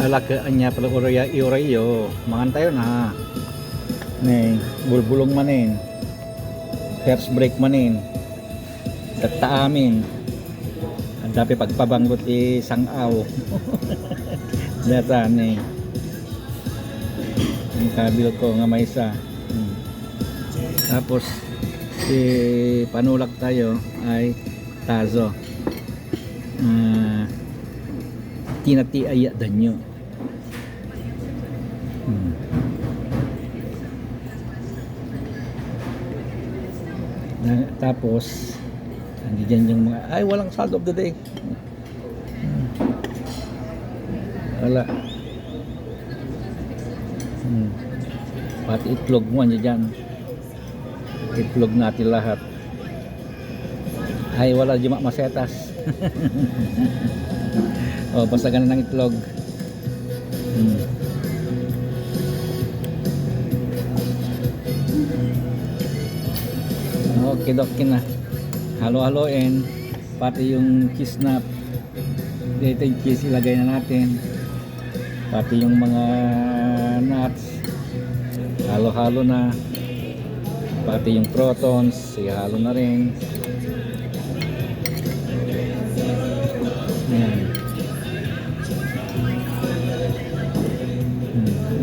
alakaan niya pala urayo mangan tayo na ning bulbulong manin first break manin tatta amin ang dapi pagpabanggot sangaw data ning ang kabil ko nga may isa tapos si panulak tayo ay tazo tinati aya danyo tapos nandiyan yung mga ay walang salt of the day wala pati itlog mo dyan itlog natin lahat ay wala di masetas oh basta ganun ng itlog okay dokin na halo-haloin pati yung cheese na dito yung cheese ilagay na natin pati yung mga nuts halo-halo na pati yung protons ihalo na rin ayan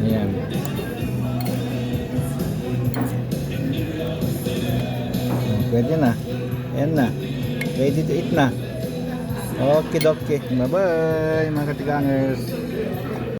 ayan pwede na ayan na ready to eat na okay dokie bye bye mga katigangers.